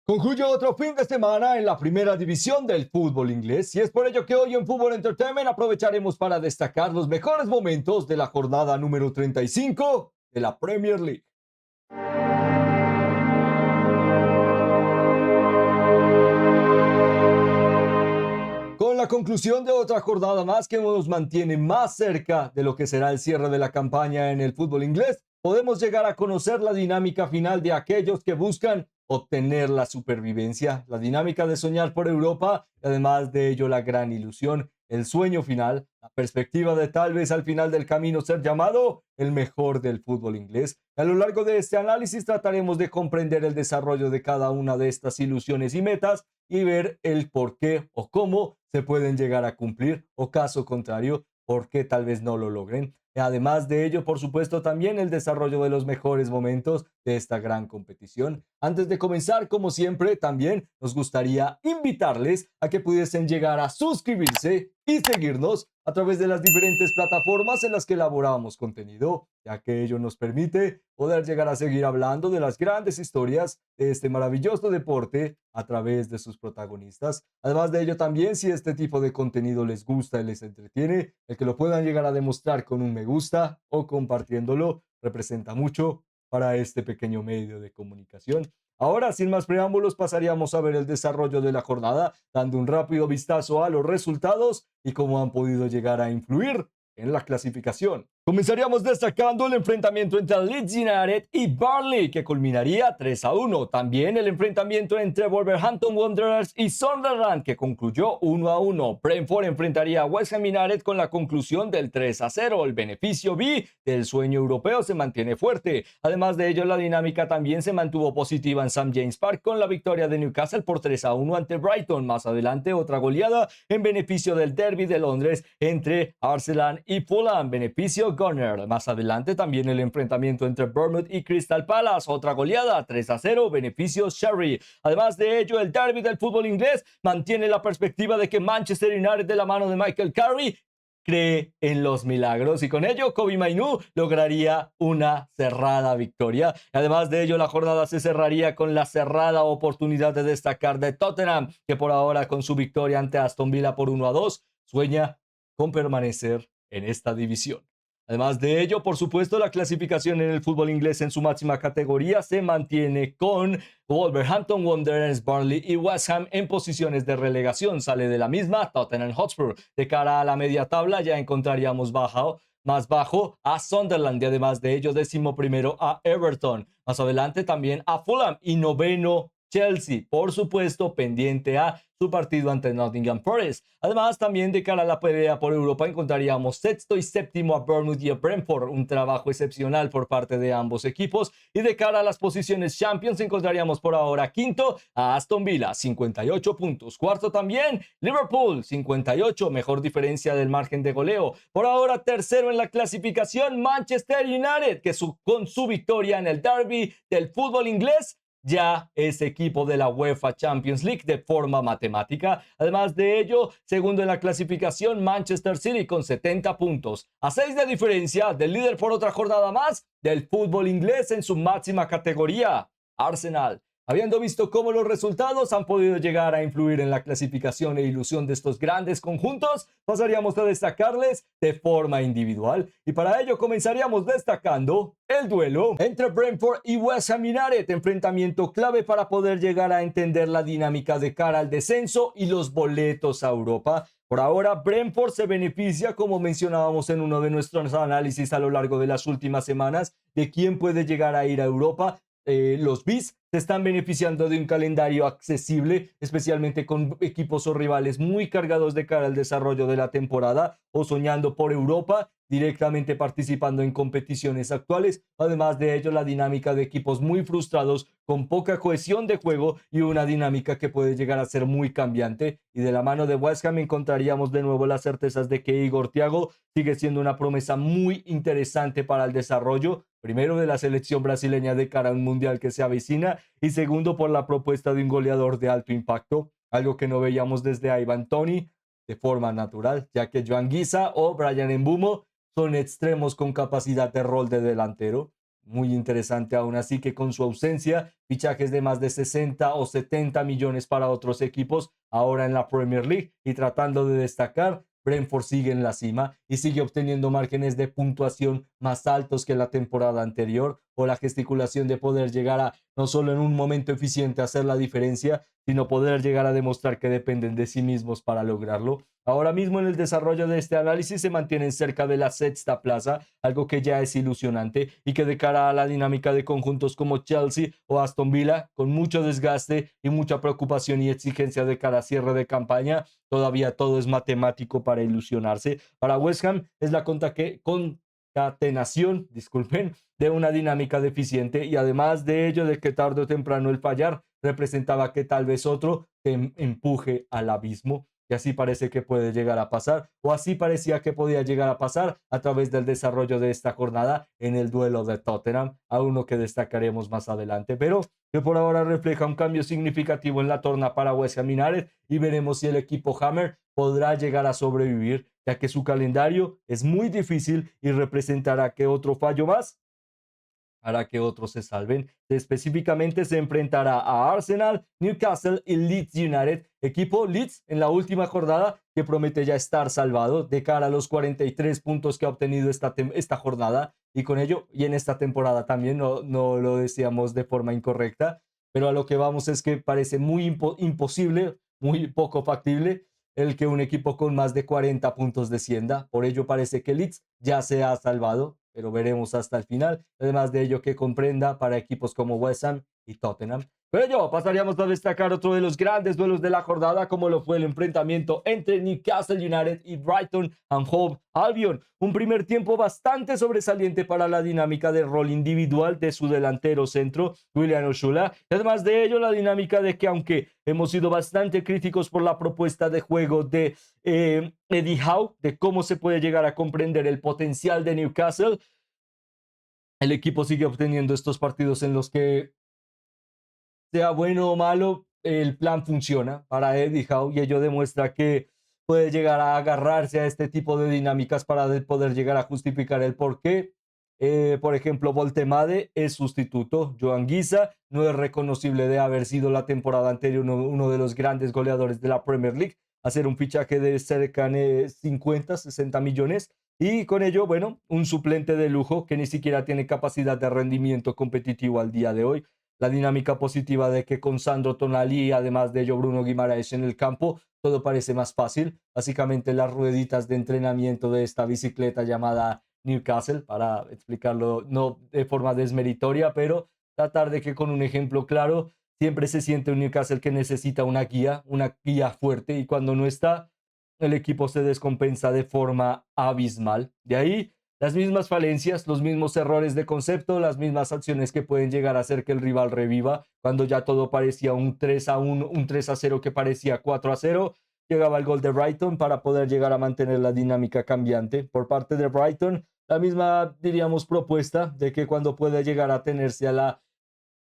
Concluye otro fin de semana en la primera división del fútbol inglés y es por ello que hoy en Fútbol Entertainment aprovecharemos para destacar los mejores momentos de la jornada número 35 de la Premier League. Con la conclusión de otra jornada más que nos mantiene más cerca de lo que será el cierre de la campaña en el fútbol inglés, podemos llegar a conocer la dinámica final de aquellos que buscan obtener la supervivencia, la dinámica de soñar por Europa y además de ello la gran ilusión, el sueño final, la perspectiva de tal vez al final del camino ser llamado el mejor del fútbol inglés. A lo largo de este análisis trataremos de comprender el desarrollo de cada una de estas ilusiones y metas y ver el por qué o cómo se pueden llegar a cumplir o caso contrario, por qué tal vez no lo logren. Además de ello, por supuesto, también el desarrollo de los mejores momentos de esta gran competición. Antes de comenzar, como siempre, también nos gustaría invitarles a que pudiesen llegar a suscribirse y seguirnos a través de las diferentes plataformas en las que elaboramos contenido, ya que ello nos permite poder llegar a seguir hablando de las grandes historias de este maravilloso deporte a través de sus protagonistas. Además de ello, también si este tipo de contenido les gusta y les entretiene, el que lo puedan llegar a demostrar con un me gusta o compartiéndolo representa mucho para este pequeño medio de comunicación. Ahora, sin más preámbulos, pasaríamos a ver el desarrollo de la jornada, dando un rápido vistazo a los resultados y cómo han podido llegar a influir en la clasificación. Comenzaríamos destacando el enfrentamiento entre Leeds United y Burnley, que culminaría 3-1. También el enfrentamiento entre Wolverhampton Wanderers y Sunderland, que concluyó 1-1. Brentford enfrentaría a West Ham United con la conclusión del 3-0. El beneficio B del sueño europeo se mantiene fuerte. Además de ello, la dinámica también se mantuvo positiva en St. James Park con la victoria de Newcastle por 3-1 ante Brighton. Más adelante, otra goleada en beneficio del derby de Londres entre Arsenal y Fulham. Beneficio Gunner. Más adelante también el enfrentamiento entre Bournemouth y Crystal Palace, otra goleada 3-0, beneficio Sherry. Además de ello, el derby del fútbol inglés mantiene la perspectiva de que Manchester United de la mano de Michael Carey cree en los milagros y con ello Kobbie Mainoo lograría una cerrada victoria. Además de ello, la jornada se cerraría con la cerrada oportunidad de destacar de Tottenham, que por ahora con su victoria ante Aston Villa por 1-2 sueña con permanecer en esta división. Además de ello, por supuesto, la clasificación en el fútbol inglés en su máxima categoría se mantiene con Wolverhampton Wanderers, Burnley y West Ham en posiciones de relegación. Sale de la misma Tottenham Hotspur. De cara a la media tabla ya encontraríamos más bajo a Sunderland y además de ello 11º a Everton. Más adelante también a Fulham y noveno Chelsea, por supuesto, pendiente a su partido ante Nottingham Forest. Además, también de cara a la pelea por Europa encontraríamos sexto y séptimo a Bournemouth y a Brentford, un trabajo excepcional por parte de ambos equipos. Y de cara a las posiciones Champions encontraríamos por ahora quinto a Aston Villa, 58 puntos. Cuarto también Liverpool, 58, mejor diferencia del margen de goleo. Por ahora tercero en la clasificación Manchester United, que con su victoria en el derby del fútbol inglés ya es equipo de la UEFA Champions League de forma matemática. Además de ello, segundo en la clasificación, Manchester City con 70 puntos, a 6 de diferencia del líder por otra jornada más del fútbol inglés en su máxima categoría, Arsenal. Habiendo visto cómo los resultados han podido llegar a influir en la clasificación e ilusión de estos grandes conjuntos, pasaríamos a destacarles de forma individual y para ello comenzaríamos destacando el duelo entre Brentford y West Ham United, enfrentamiento clave para poder llegar a entender la dinámica de cara al descenso y los boletos a Europa. Por ahora, Brentford se beneficia, como mencionábamos en uno de nuestros análisis a lo largo de las últimas semanas, de quién puede llegar a ir a Europa. Los Bees se están beneficiando de un calendario accesible, especialmente con equipos o rivales muy cargados de cara al desarrollo de la temporada o soñando por Europa, directamente participando en competiciones actuales. Además de ello, la dinámica de equipos muy frustrados con poca cohesión de juego y una dinámica que puede llegar a ser muy cambiante. Y de la mano de West Ham encontraríamos de nuevo las certezas de que Igor Thiago sigue siendo una promesa muy interesante para el desarrollo, primero de la selección brasileña de cara a un mundial que se avecina y segundo por la propuesta de un goleador de alto impacto, algo que no veíamos desde Ivan Toney de forma natural, ya que Joan Guisa o Brian Mbeumo son extremos con capacidad de rol de delantero. muy interesante aún así que con su ausencia, fichajes de más de 60 o 70 millones para otros equipos ahora en la Premier League y tratando de destacar. Brentford sigue en la cima y sigue obteniendo márgenes de puntuación más altos que la temporada anterior o la gesticulación de poder llegar a no solo en un momento eficiente hacer la diferencia, sino poder llegar a demostrar que dependen de sí mismos para lograrlo. Ahora mismo en el desarrollo de este análisis se mantienen cerca de la sexta plaza, algo que ya es ilusionante y que de cara a la dinámica de conjuntos como Chelsea o Aston Villa, con mucho desgaste y mucha preocupación y exigencia de cara a cierre de campaña, todavía todo es matemático para ilusionarse. Para West Ham es la concatenación, disculpen, de una dinámica deficiente y además de ello de que tarde o temprano el fallar representaba que tal vez otro te empuje al abismo. Y así parece que puede llegar a pasar, o así parecía que podía llegar a pasar a través del desarrollo de esta jornada en el duelo de Tottenham, a uno que destacaremos más adelante, pero que por ahora refleja un cambio significativo en la torna para West Ham United y veremos si el equipo Hammer podrá llegar a sobrevivir, ya que su calendario es muy difícil y representará que otro fallo más hará que otros se salven. Específicamente se enfrentará a Arsenal, Newcastle y Leeds United, equipo Leeds en la última jornada que promete ya estar salvado de cara a los 43 puntos que ha obtenido esta jornada y con ello y en esta temporada también, no lo decíamos de forma incorrecta, pero a lo que vamos es que parece muy imposible, muy poco factible el que un equipo con más de 40 puntos descienda. Por ello parece que Leeds ya se ha salvado, pero veremos hasta el final. Además de ello que comprenda para equipos como West Ham y Tottenham. Pero yo pasaríamos a destacar otro de los grandes duelos de la jornada, como lo fue el enfrentamiento entre Newcastle United y Brighton and Hove Albion. Un primer tiempo bastante sobresaliente para la dinámica de rol individual de su delantero centro, William Oshula. Además de ello, la dinámica de que aunque hemos sido bastante críticos por la propuesta de juego de Eddie Howe, de cómo se puede llegar a comprender el potencial de Newcastle, el equipo sigue obteniendo estos partidos en los que sea bueno o malo, el plan funciona para Eddie Howe y ello demuestra que puede llegar a agarrarse a este tipo de dinámicas para poder llegar a justificar el por qué. Por ejemplo, Voltemade es sustituto. Joan Guisa no es reconocible de haber sido la temporada anterior uno de los grandes goleadores de la Premier League. Hacer un fichaje de cerca de 50, 60 millones. Y con ello, bueno, un suplente de lujo que ni siquiera tiene capacidad de rendimiento competitivo al día de hoy. La dinámica positiva de que con Sandro Tonali, además de ello Bruno Guimaraes en el campo, todo parece más fácil. Básicamente las rueditas de entrenamiento de esta bicicleta llamada Newcastle, para explicarlo no de forma desmeritoria, pero tratar de que con un ejemplo claro, siempre se siente un Newcastle que necesita una guía fuerte y cuando no está, el equipo se descompensa de forma abismal. De ahí las mismas falencias, los mismos errores de concepto, las mismas acciones que pueden llegar a hacer que el rival reviva. Cuando ya todo parecía un 3-1, un 3-0 que parecía 4-0, llegaba el gol de Brighton para poder llegar a mantener la dinámica cambiante. Por parte de Brighton, la misma, diríamos, propuesta de que cuando puede llegar a tenerse a la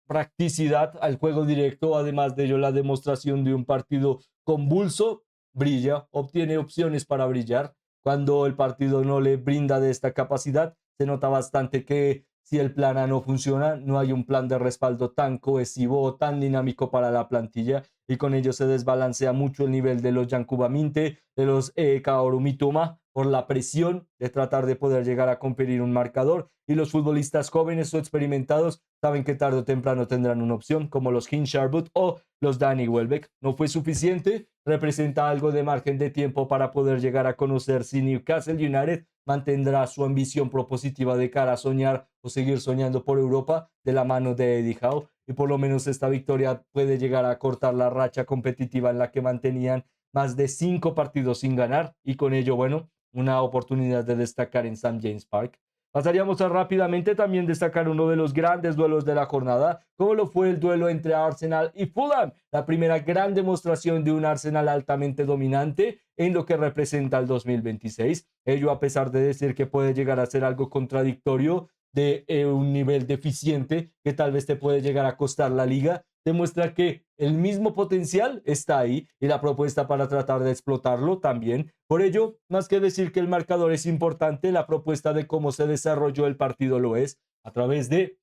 practicidad, al juego directo, además de ello la demostración de un partido convulso, brilla, obtiene opciones para brillar. Cuando el partido no le brinda de esta capacidad, se nota bastante que si el plan A no funciona, no hay un plan de respaldo tan cohesivo o tan dinámico para la plantilla y con ello se desbalancea mucho el nivel de los Yankuba Minte, de los Kaoru Mitoma, por la presión de tratar de poder llegar a competir un marcador y los futbolistas jóvenes o experimentados saben que tarde o temprano tendrán una opción como los King Sherwood o los Danny Welbeck. No fue suficiente, representa algo de margen de tiempo para poder llegar a conocer si Newcastle United mantendrá su ambición propositiva de cara a soñar o seguir soñando por Europa de la mano de Eddie Howe y por lo menos esta victoria puede llegar a cortar la racha competitiva en la que mantenían más de 5 partidos sin ganar y con ello, bueno, una oportunidad de destacar en St. James Park. Pasaríamos a rápidamente también destacar uno de los grandes duelos de la jornada, como lo fue el duelo entre Arsenal y Fulham, la primera gran demostración de un Arsenal altamente dominante en lo que representa el 2026. Ello a pesar de decir que puede llegar a ser algo contradictorio de un nivel deficiente que tal vez te puede llegar a costar la liga, demuestra que el mismo potencial está ahí y la propuesta para tratar de explotarlo también. Por ello, más que decir que el marcador es importante, la propuesta de cómo se desarrolló el partido lo es, a través de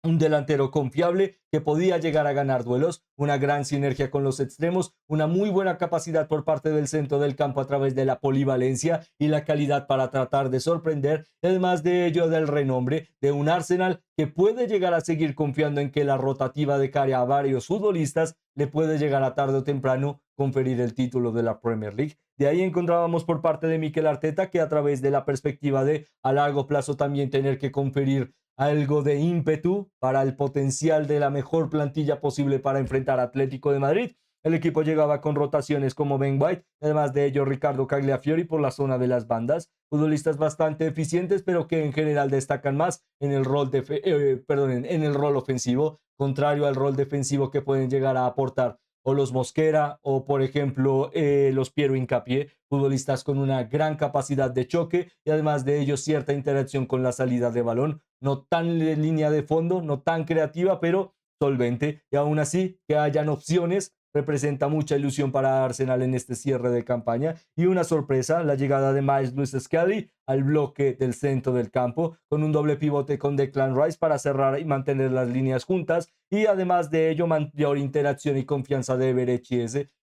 un delantero confiable que podía llegar a ganar duelos, una gran sinergia con los extremos, una muy buena capacidad por parte del centro del campo a través de la polivalencia y la calidad para tratar de sorprender, además de ello del renombre de un Arsenal que puede llegar a seguir confiando en que la rotativa de cara a varios futbolistas le puede llegar a tarde o temprano conferir el título de la Premier League. De ahí encontrábamos por parte de Mikel Arteta que a través de la perspectiva de a largo plazo también tener que conferir algo de ímpetu para el potencial de la mejor plantilla posible para enfrentar a Atlético de Madrid. El equipo llegaba con rotaciones como Ben White, además de ello Ricardo Cagliafiori por la zona de las bandas, futbolistas bastante eficientes, pero que en general destacan más en el rol en el rol ofensivo, contrario al rol defensivo que pueden llegar a aportar o los Mosquera o por ejemplo los Piero Hincapié, futbolistas con una gran capacidad de choque y además de ello cierta interacción con la salida de balón, no tan de línea de fondo, no tan creativa, pero solvente y aún así que hayan opciones representa mucha ilusión para Arsenal en este cierre de campaña y una sorpresa, la llegada de Miles Lewis Skelly al bloque del centro del campo con un doble pivote con Declan Rice para cerrar y mantener las líneas juntas y además de ello mayor interacción y confianza de Eberechi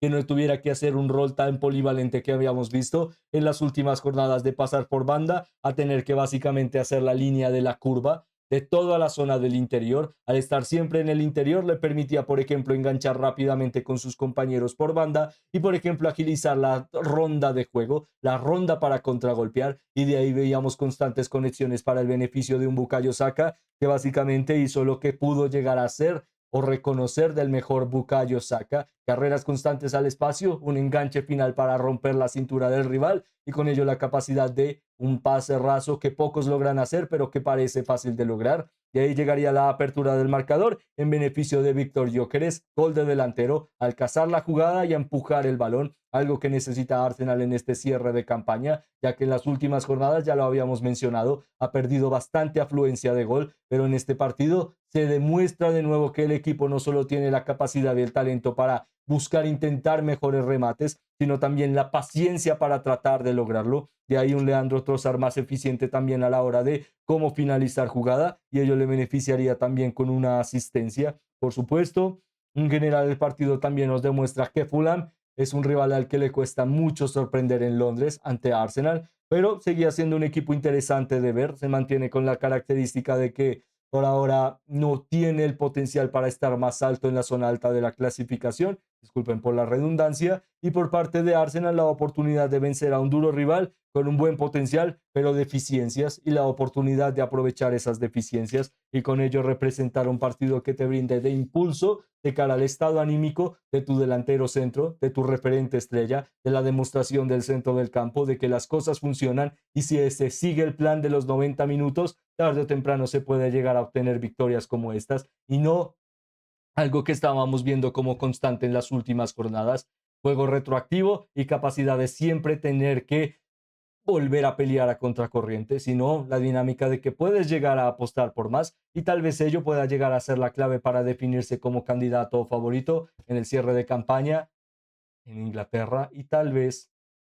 que no tuviera que hacer un rol tan polivalente que habíamos visto en las últimas jornadas de pasar por banda a tener que básicamente hacer la línea de la curva de toda la zona del interior. Al estar siempre en el interior le permitía, por ejemplo, enganchar rápidamente con sus compañeros por banda y, por ejemplo, agilizar la ronda de juego, la ronda para contragolpear y de ahí veíamos constantes conexiones para el beneficio de un Bukayo Saka que básicamente hizo lo que pudo llegar a ser o reconocer del mejor Bukayo Saka, carreras constantes al espacio, un enganche final para romper la cintura del rival y con ello la capacidad de un pase raso que pocos logran hacer, pero que parece fácil de lograr. Y ahí llegaría la apertura del marcador en beneficio de Víctor Gyökeres, gol de delantero, al cazar la jugada y a empujar el balón, algo que necesita Arsenal en este cierre de campaña, ya que en las últimas jornadas, ya lo habíamos mencionado, ha perdido bastante afluencia de gol, pero en este partido se demuestra de nuevo que el equipo no solo tiene la capacidad y el talento para buscar intentar mejores remates, sino también la paciencia para tratar de lograrlo. De ahí un Leandro Trossard más eficiente también a la hora de cómo finalizar jugada y ello le beneficiaría también con una asistencia. Por supuesto, en general el partido también nos demuestra que Fulham es un rival al que le cuesta mucho sorprender en Londres ante Arsenal, pero seguía siendo un equipo interesante de ver. Se mantiene con la característica de que por ahora no tiene el potencial para estar más alto en la zona alta de la clasificación, disculpen por la redundancia, y por parte de Arsenal la oportunidad de vencer a un duro rival con un buen potencial, pero deficiencias, y la oportunidad de aprovechar esas deficiencias y con ello representar un partido que te brinde de impulso de cara al estado anímico de tu delantero centro, de tu referente estrella, de la demostración del centro del campo, de que las cosas funcionan y si se sigue el plan de los 90 minutos, tarde o temprano se puede llegar a obtener victorias como estas y no algo que estábamos viendo como constante en las últimas jornadas, juego retroactivo y capacidad de siempre tener que volver a pelear a contracorriente, sino la dinámica de que puedes llegar a apostar por más y tal vez ello pueda llegar a ser la clave para definirse como candidato favorito en el cierre de campaña en Inglaterra y tal vez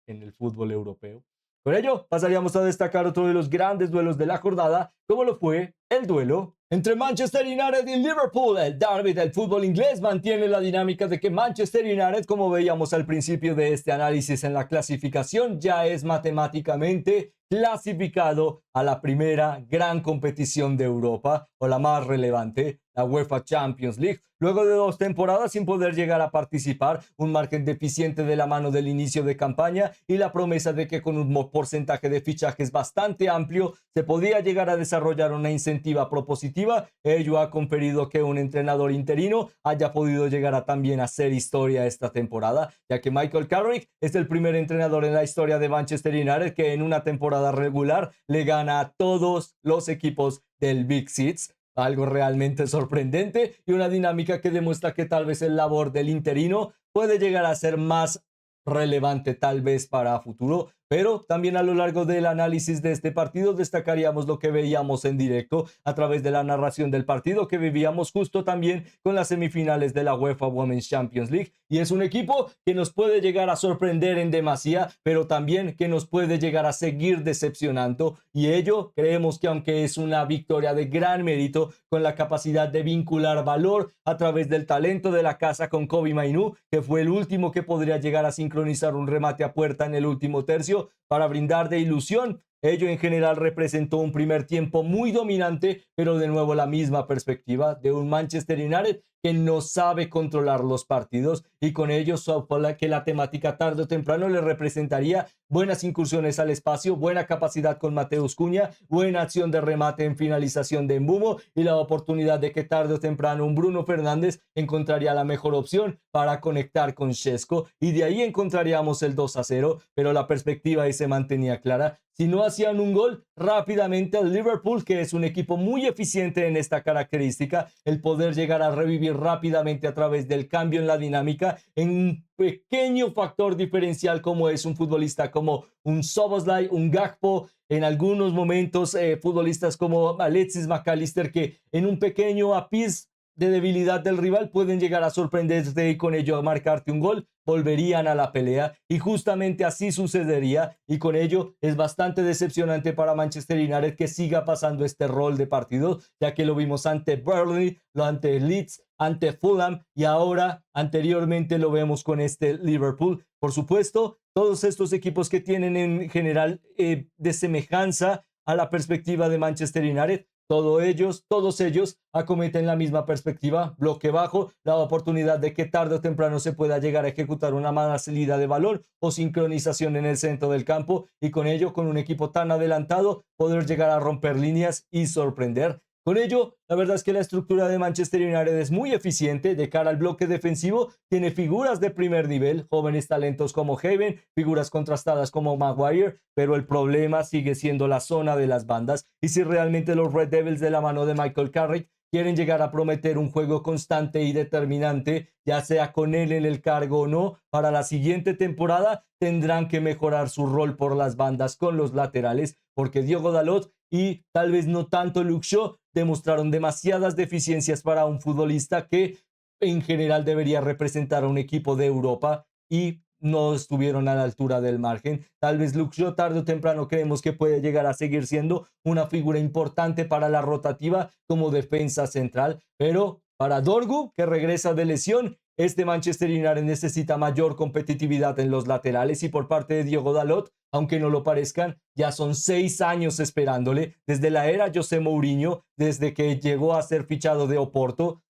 en el fútbol europeo. Con ello, pasaríamos a destacar otro de los grandes duelos de la jornada, como lo fue el duelo entre Manchester United y Liverpool. El derby del fútbol inglés mantiene la dinámica de que Manchester United, como veíamos al principio de este análisis en la clasificación, ya es matemáticamente clasificado a la primera gran competición de Europa o la más relevante, la UEFA Champions League. Luego de 2 temporadas sin poder llegar a participar, un margen deficiente de la mano del inicio de campaña y la promesa de que con un porcentaje de fichajes bastante amplio se podía llegar a desarrollar una incentiva propositiva, ello ha conferido que un entrenador interino haya podido llegar a también hacer historia esta temporada, ya que Michael Carrick es el primer entrenador en la historia de Manchester United que en una temporada regular le gana a todos los equipos del Big Six, algo realmente sorprendente y una dinámica que demuestra que tal vez el labor del interino puede llegar a ser más relevante tal vez para futuro, Pero también a lo largo del análisis de este partido destacaríamos lo que veíamos en directo a través de la narración del partido que vivíamos justo también con las semifinales de la UEFA Women's Champions League. Y es un equipo que nos puede llegar a sorprender en demasía, pero también que nos puede llegar a seguir decepcionando. Y ello creemos que aunque es una victoria de gran mérito, con la capacidad de vincular valor a través del talento de la casa con Kobbie Mainoo, que fue el último que podría llegar a sincronizar un remate a puerta en el último tercio para brindar de ilusión. Ello en general representó un primer tiempo muy dominante, pero de nuevo la misma perspectiva de un Manchester United que no sabe controlar los partidos y con ello que la temática tarde o temprano le representaría buenas incursiones al espacio, buena capacidad con Mateus Cunha, buena acción de remate en finalización de Mbeumo y la oportunidad de que tarde o temprano un Bruno Fernández encontraría la mejor opción para conectar con Šeško y de ahí encontraríamos el 2-0, pero la perspectiva ahí se mantenía clara. Si no hacían un gol, rápidamente el Liverpool, que es un equipo muy eficiente en esta característica, el poder llegar a revivir rápidamente a través del cambio en la dinámica, en un pequeño factor diferencial como es un futbolista como un Szoboszlai, un Gakpo, en algunos momentos futbolistas como Alexis McAllister, que en un pequeño apiz de debilidad del rival pueden llegar a sorprenderte y con ello marcarte un gol, volverían a la pelea y justamente así sucedería y con ello es bastante decepcionante para Manchester United que siga pasando este rol de partido, ya que lo vimos ante Burnley, lo ante Leeds, ante Fulham y ahora anteriormente lo vemos con este Liverpool. Por supuesto, todos estos equipos que tienen en general de semejanza a la perspectiva de Manchester United, todos ellos acometen la misma perspectiva, bloque bajo, la oportunidad de que tarde o temprano se pueda llegar a ejecutar una mala salida de balón o sincronización en el centro del campo y con ello, con un equipo tan adelantado, poder llegar a romper líneas y sorprender. Con ello, la verdad es que la estructura de Manchester United es muy eficiente de cara al bloque defensivo, tiene figuras de primer nivel, jóvenes talentos como Haven, figuras contrastadas como Maguire, pero el problema sigue siendo la zona de las bandas y si realmente los Red Devils de la mano de Michael Carrick quieren llegar a prometer un juego constante y determinante, ya sea con él en el cargo o no, para la siguiente temporada tendrán que mejorar su rol por las bandas con los laterales, porque Diogo Dalot y tal vez no tanto Luke Shaw demostraron demasiadas deficiencias para un futbolista que en general debería representar a un equipo de Europa y no estuvieron a la altura del margen. Tal vez Luke Shaw tarde o temprano creemos que puede llegar a seguir siendo una figura importante para la rotativa como defensa central, pero para Dorgu, que regresa de lesión, este Manchester United necesita mayor competitividad en los laterales y por parte de Diogo Dalot, aunque no lo parezcan, ya son 6 años esperándole desde la era José Mourinho, desde que llegó a ser fichado de Oporto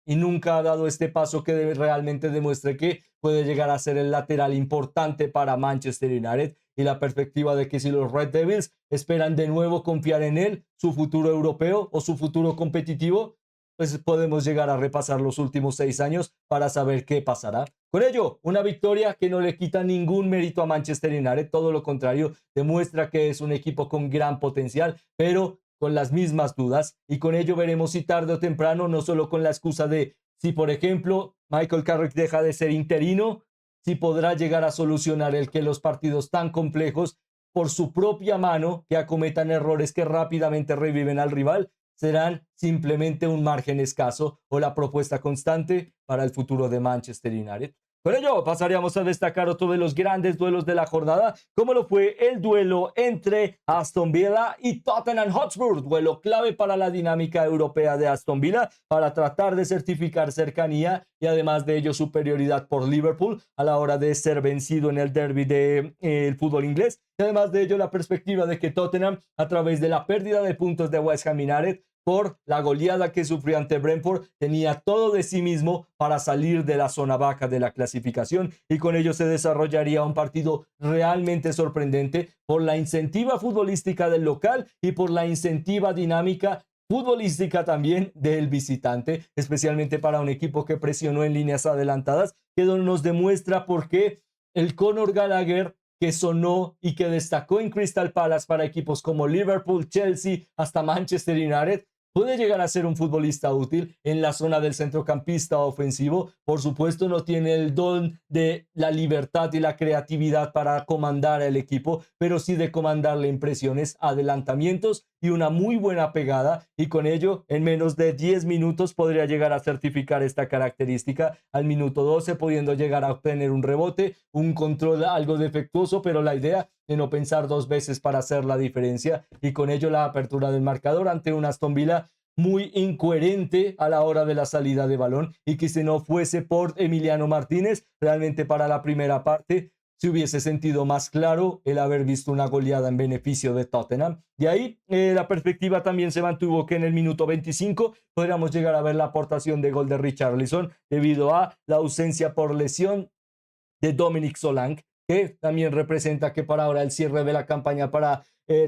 y nunca ha dado este paso que realmente demuestre que puede llegar a ser el lateral importante para Manchester United y la perspectiva de que si los Red Devils esperan de nuevo confiar en él, su futuro europeo o su futuro competitivo, pues podemos llegar a repasar los últimos 6 años para saber qué pasará. Con ello, una victoria que no le quita ningún mérito a Manchester United, todo lo contrario, demuestra que es un equipo con gran potencial, pero con las mismas dudas y con ello veremos si tarde o temprano, no solo con la excusa de si por ejemplo Michael Carrick deja de ser interino, si podrá llegar a solucionar el que los partidos tan complejos por su propia mano que acometan errores que rápidamente reviven al rival serán simplemente un margen escaso o la propuesta constante para el futuro de Manchester United. Con ello pasaríamos a destacar otro de los grandes duelos de la jornada, como lo fue el duelo entre Aston Villa y Tottenham Hotspur, duelo clave para la dinámica europea de Aston Villa, para tratar de certificar cercanía y además de ello superioridad por Liverpool a la hora de ser vencido en el derby del fútbol inglés. Y además de ello la perspectiva de que Tottenham, a través de la pérdida de puntos de West Ham United, por la goleada que sufrió ante Brentford, tenía todo de sí mismo para salir de la zona baja de la clasificación y con ello se desarrollaría un partido realmente sorprendente por la incentiva futbolística del local y por la incentiva dinámica futbolística también del visitante, especialmente para un equipo que presionó en líneas adelantadas, que nos demuestra por qué el Conor Gallagher que sonó y que destacó en Crystal Palace para equipos como Liverpool, Chelsea, hasta Manchester United, Puede llegar a ser un futbolista útil en la zona del centrocampista ofensivo. Por supuesto, no tiene el don de la libertad y la creatividad para comandar al equipo, pero sí de comandarle impresiones, adelantamientos y una muy buena pegada. Y con ello, en menos de 10 minutos podría llegar a certificar esta característica. Al minuto 12, pudiendo llegar a obtener un rebote, un control algo defectuoso, pero la idea de no pensar dos veces para hacer la diferencia, y con ello la apertura del marcador ante un Aston Villa muy incoherente a la hora de la salida de balón, y que si no fuese por Emiliano Martínez, realmente para la primera parte se hubiese sentido más claro el haber visto una goleada en beneficio de Tottenham. De ahí la perspectiva también se mantuvo que en el minuto 25 podríamos llegar a ver la aportación de gol de Richarlison debido a la ausencia por lesión de Dominic Solanke, que también representa que para ahora el cierre de la campaña para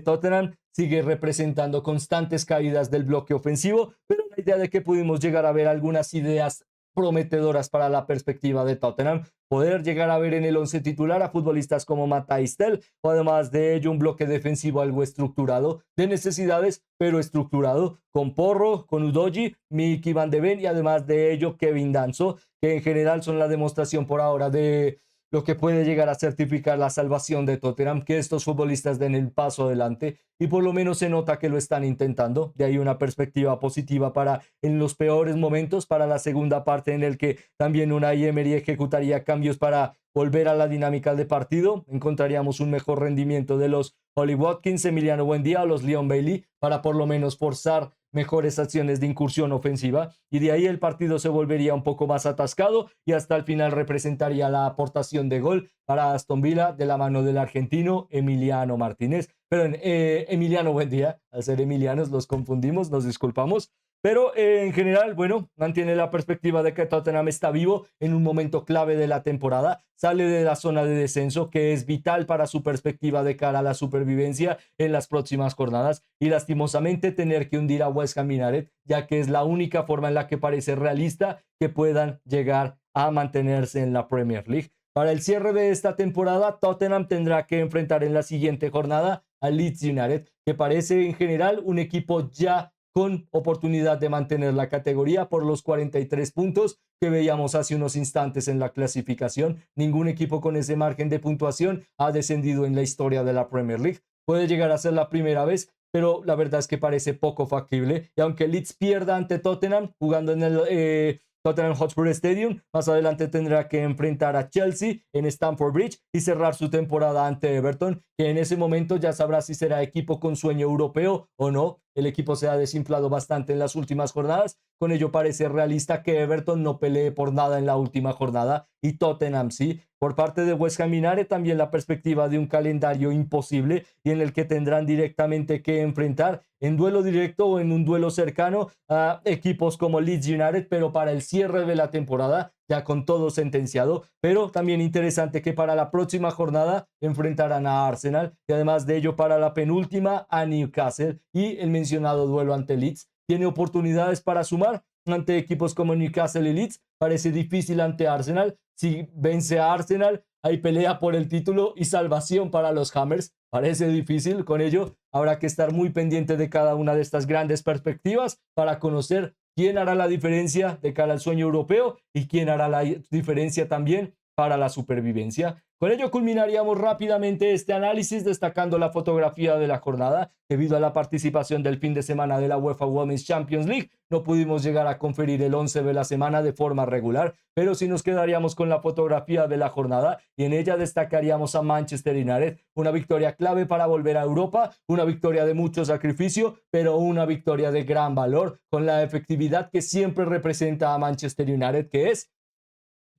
Tottenham sigue representando constantes caídas del bloque ofensivo, pero la idea de que pudimos llegar a ver algunas ideas prometedoras para la perspectiva de Tottenham, poder llegar a ver en el once titular a futbolistas como Matthijs Tel, o además de ello un bloque defensivo algo estructurado, de necesidades, pero estructurado, con Porro, con Udogie, Mickey Van de Ven y además de ello Kevin Danso, que en general son la demostración por ahora de lo que puede llegar a certificar la salvación de Tottenham, que estos futbolistas den el paso adelante, y por lo menos se nota que lo están intentando. De ahí una perspectiva positiva para en los peores momentos, para la segunda parte en el que también Unai Emery ejecutaría cambios para volver a la dinámica de partido. Encontraríamos un mejor rendimiento de los Ollie Watkins, Emiliano Buendía o los Leon Bailey para por lo menos forzar mejores acciones de incursión ofensiva, y de ahí el partido se volvería un poco más atascado y hasta el final representaría la aportación de gol para Aston Villa de la mano del argentino Emiliano Martínez. Pero Emiliano Buendía, al ser emilianos los confundimos, nos disculpamos. Pero en general, bueno, mantiene la perspectiva de que Tottenham está vivo en un momento clave de la temporada, sale de la zona de descenso que es vital para su perspectiva de cara a la supervivencia en las próximas jornadas, y lastimosamente tener que hundir a West Ham United, ya que es la única forma en la que parece realista que puedan llegar a mantenerse en la Premier League. Para el cierre de esta temporada, Tottenham tendrá que enfrentar en la siguiente jornada a Leeds United, que parece en general un equipo ya con oportunidad de mantener la categoría por los 43 puntos que veíamos hace unos instantes en la clasificación. Ningún equipo con ese margen de puntuación ha descendido en la historia de la Premier League. Puede llegar a ser la primera vez, pero la verdad es que parece poco factible. Y aunque Leeds pierda ante Tottenham jugando en el Tottenham Hotspur Stadium, más adelante tendrá que enfrentar a Chelsea en Stamford Bridge y cerrar su temporada ante Everton, que en ese momento ya sabrá si será equipo con sueño europeo o no. El equipo se ha desinflado bastante en las últimas jornadas, con ello parece realista que Everton no pelee por nada en la última jornada y Tottenham sí. Por parte de West Ham United también la perspectiva de un calendario imposible y en el que tendrán directamente que enfrentar en duelo directo o en un duelo cercano a equipos como Leeds United, pero para el cierre de la temporada, ya con todo sentenciado. Pero también interesante que para la próxima jornada enfrentarán a Arsenal y además de ello para la penúltima a Newcastle, y el mencionado duelo ante Leeds tiene oportunidades para sumar ante equipos como Newcastle y Leeds. Parece difícil ante Arsenal. Si vence a Arsenal, hay pelea por el título y salvación para los Hammers. Parece difícil. Con ello, habrá que estar muy pendiente de cada una de estas grandes perspectivas para conocer quién hará la diferencia de cara al sueño europeo y quién hará la diferencia también para la supervivencia. Con ello culminaríamos rápidamente este análisis destacando la fotografía de la jornada. Debido a la participación del fin de semana de la UEFA Women's Champions League, no pudimos llegar a conferir el 11 de la semana de forma regular, pero sí nos quedaríamos con la fotografía de la jornada y en ella destacaríamos a Manchester United. Una victoria clave para volver a Europa, una victoria de mucho sacrificio, pero una victoria de gran valor, con la efectividad que siempre representa a Manchester United, que es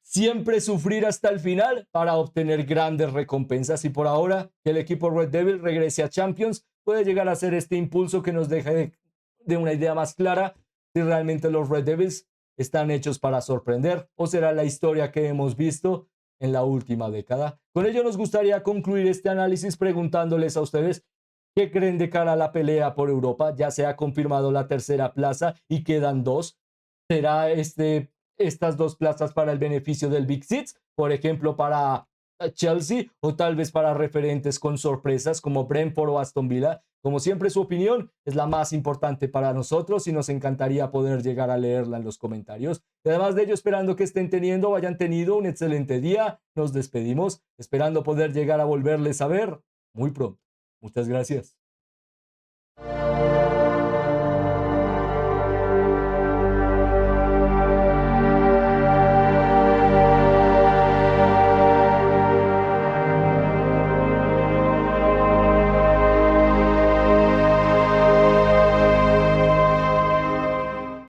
siempre sufrir hasta el final para obtener grandes recompensas. Y por ahora, que el equipo Red Devil regrese a Champions puede llegar a ser este impulso que nos deje de una idea más clara si realmente los Red Devils están hechos para sorprender o será la historia que hemos visto en la última década. Con ello nos gustaría concluir este análisis preguntándoles a ustedes qué creen de cara a la pelea por Europa. Ya se ha confirmado la tercera plaza y quedan dos. ¿Será estas dos plazas para el beneficio del Big Six? Por ejemplo, para a Chelsea o tal vez para referentes con sorpresas como Brentford o Aston Villa. Como siempre, su opinión es la más importante para nosotros y nos encantaría poder llegar a leerla en los comentarios. Y además de ello, esperando que estén teniendo o hayan tenido un excelente día, nos despedimos, esperando poder llegar a volverles a ver muy pronto. Muchas gracias.